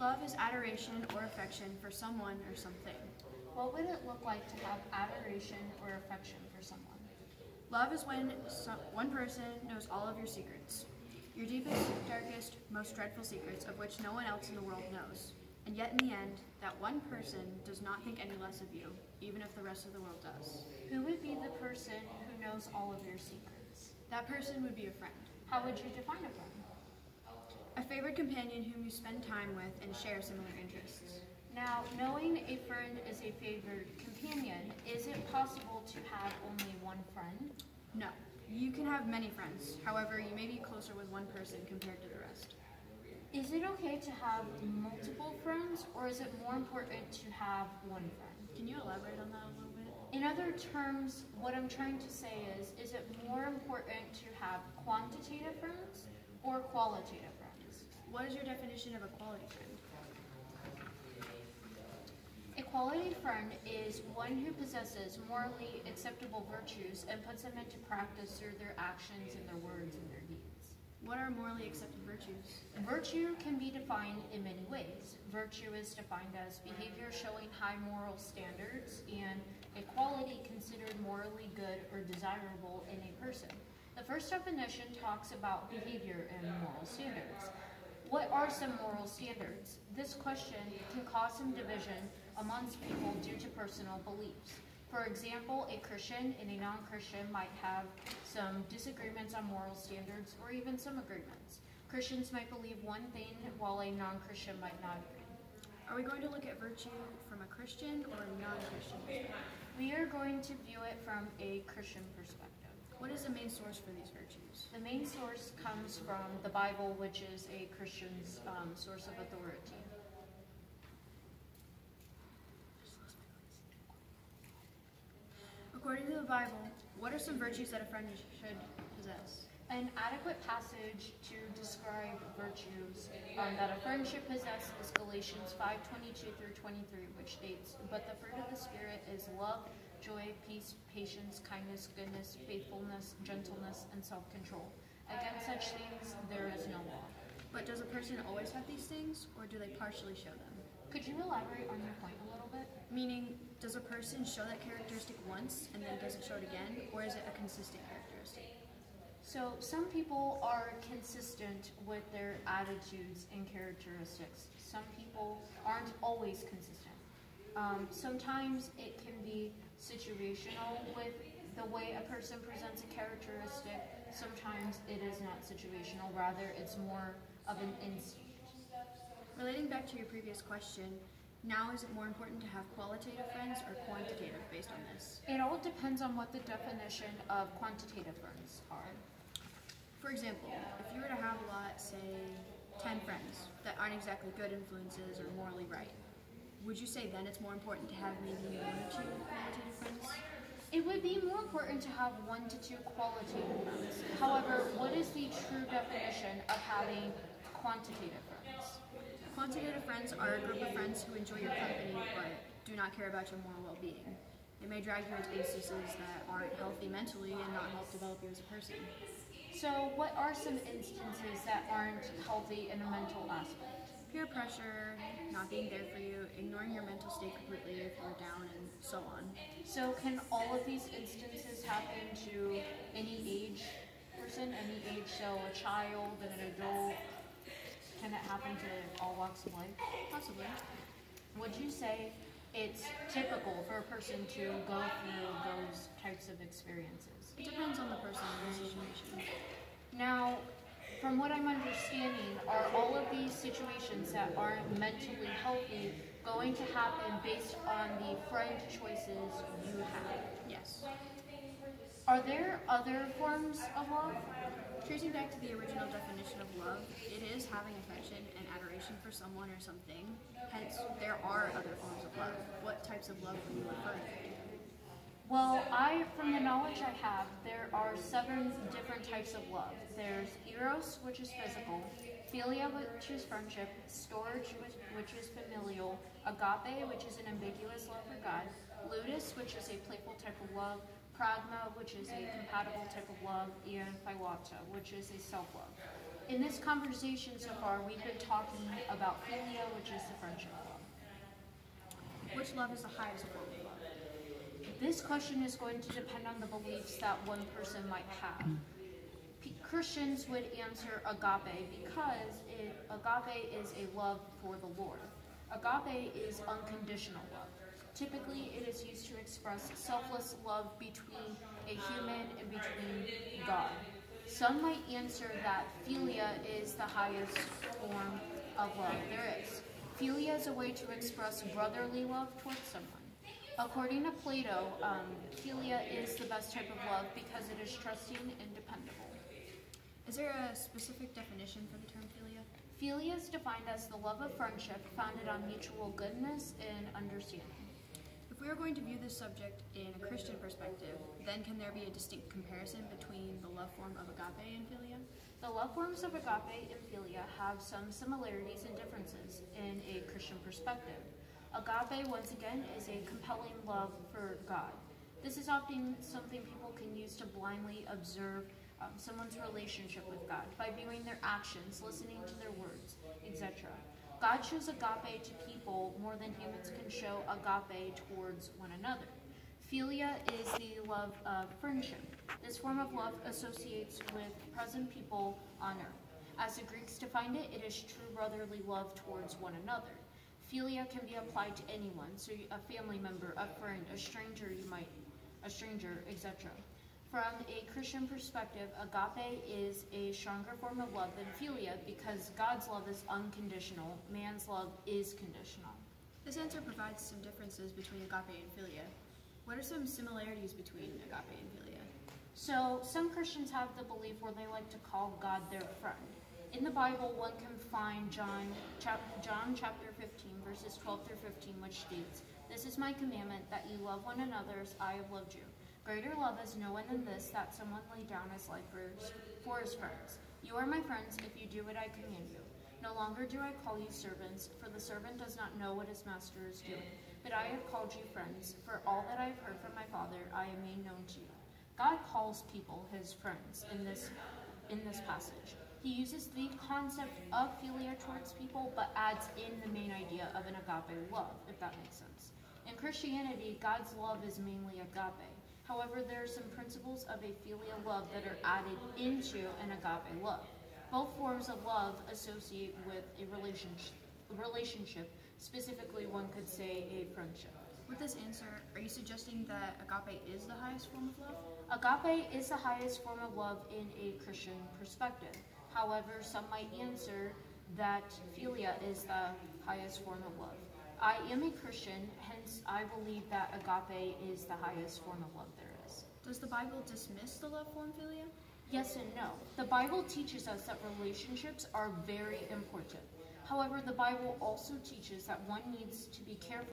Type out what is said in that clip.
Love is adoration or affection for someone or something. What would it look like to have adoration or affection for someone? Love is when one person knows all of your secrets, your deepest, darkest, most dreadful secrets of which no one else in the world knows. And yet in the end, that one person does not think any less of you, even if the rest of the world does. Who would be the person who knows all of your secrets? That person would be a friend. How would you define a friend? A favored companion whom you spend time with and share similar interests. Now, knowing a friend is a favored companion, is it possible to have only one friend? No. You can have many friends. However, you may be closer with one person compared to the rest. Is it okay to have multiple friends, or is it more important to have one friend? Can you elaborate on that a little bit? In other terms, what I'm trying to say is it more important to have quantitative friends or qualitative friends? What is your definition of a quality friend? A quality friend is one who possesses morally acceptable virtues and puts them into practice through their actions and their words and their deeds. What are morally accepted virtues? Virtue can be defined in many ways. Virtue is defined as behavior showing high moral standards and a quality considered morally good or desirable in a person. The first definition talks about behavior and moral standards. What are some moral standards? This question can cause some division amongst people due to personal beliefs. For example, a Christian and a non-Christian might have some disagreements on moral standards or even some agreements. Christians might believe one thing while a non-Christian might not agree. Are we going to look at virtue from a Christian or a non-Christian perspective? We are going to view it from a Christian perspective. What is the main source for these virtues? The main source comes from the Bible, which is a Christian's source of authority. According to the Bible, what are some virtues that a friend should possess? An adequate passage to describe virtues that a friend should possess is Galatians 5:22 through 23, which states, "But the fruit of the Spirit is love, joy, peace, patience, kindness, goodness, faithfulness, gentleness, and self-control. Against such things there is no law." But does a person always have these things, or do they partially show them? Could you elaborate on your point a little bit? Meaning, does a person show that characteristic once and then doesn't show it again, or is it a consistent characteristic? So some people are consistent with their attitudes and characteristics. Some people aren't always consistent. Sometimes it can be situational with the way a person presents a characteristic. Sometimes it is not situational, rather it's more of an instinct. Relating back to your previous question, now is it more important to have qualitative friends or quantitative based on this? It all depends on what the definition of quantitative friends are. For example, if you were to have a lot, say 10 friends that aren't exactly good influences or morally right, would you say then it's more important to have maybe 1 or 2 qualitative friends? It would be more important to have 1 to 2 qualitative friends. However, what is the true definition of having quantitative friends? Quantitative friends are a group of friends who enjoy your company but do not care about your moral well-being. They may drag you into instances that aren't healthy mentally and not help develop you as a person. So what are some instances that aren't healthy in a mental aspect? Peer pressure, not being there for you, ignoring your mental state completely if you're down, and so on. So can all of these instances happen to any age person, any age, so a child and an adult? Can it happen to all walks of life? Possibly. Would you say it's typical for a person to go through those types of experiences? It depends on the person and the situation. Now, from what I'm understanding, are all of these situations that aren't mentally healthy going to happen based on the friend choices you have? Yes. Are there other forms of love? Tracing back to the original definition of love, it is having affection and adoration for someone or something. Hence, there are other forms of love. What types of love were you referring to? Well, from the knowledge I have, there are 7 different types of love. There's eros, which is physical, philia, which is friendship, storge, which is familial, agape, which is an ambiguous love for God, ludus, which is a playful type of love, pragma, which is a compatible type of love, and philauta, which is a self-love. In this conversation so far, we've been talking about philia, which is the friendship love. Which love is the highest form of love? This question is going to depend on the beliefs that one person might have. Christians would answer agape because agape is a love for the Lord. Agape is unconditional love. Typically, it is used to express selfless love between a human and between God. Some might answer that philia is the highest form of love there is. Philia is a way to express brotherly love towards someone. According to Plato, philia is the best type of love because it is trusting and dependable. Is there a specific definition for the term philia? Philia is defined as the love of friendship founded on mutual goodness and understanding. If we are going to view this subject in a Christian perspective, then can there be a distinct comparison between the love form of agape and philia? The love forms of agape and philia have some similarities and differences in a Christian perspective. Agape, once again, is a compelling love for God. This is often something people can use to blindly observe someone's relationship with God by viewing their actions, listening to their words, etc. God shows agape to people more than humans can show agape towards one another. Philia is the love of friendship. This form of love associates with present people on earth. As the Greeks defined it, it is true brotherly love towards one another. Philia can be applied to anyone, so a family member, a friend, a stranger, etc. From a Christian perspective, agape is a stronger form of love than philia because God's love is unconditional, man's love is conditional. This answer provides some differences between agape and philia. What are some similarities between agape and philia? So, some Christians have the belief where they like to call God their friend. In the Bible, one can find John chapter 15, verses 12 through 15, which states, "This is my commandment, that you love one another as I have loved you. Greater love is no one than this, that someone lay down his life for his friends. You are my friends if you do what I command you. No longer do I call you servants, for the servant does not know what his master is doing. But I have called you friends, for all that I have heard from my Father I have made known to you." God calls people his friends in this passage. He uses the concept of philia towards people, but adds in the main idea of an agape love, if that makes sense. In Christianity, God's love is mainly agape. However, there are some principles of a filial love that are added into an agape love. Both forms of love associate with a relationship, specifically one could say a friendship. With this answer, are you suggesting that agape is the highest form of love? Agape is the highest form of love in a Christian perspective. However, some might answer that philia is the highest form of love. I am a Christian, hence I believe that agape is the highest form of love there is. Does the Bible dismiss the love form philia? Yes and no. The Bible teaches us that relationships are very important. However, the Bible also teaches that one needs to be careful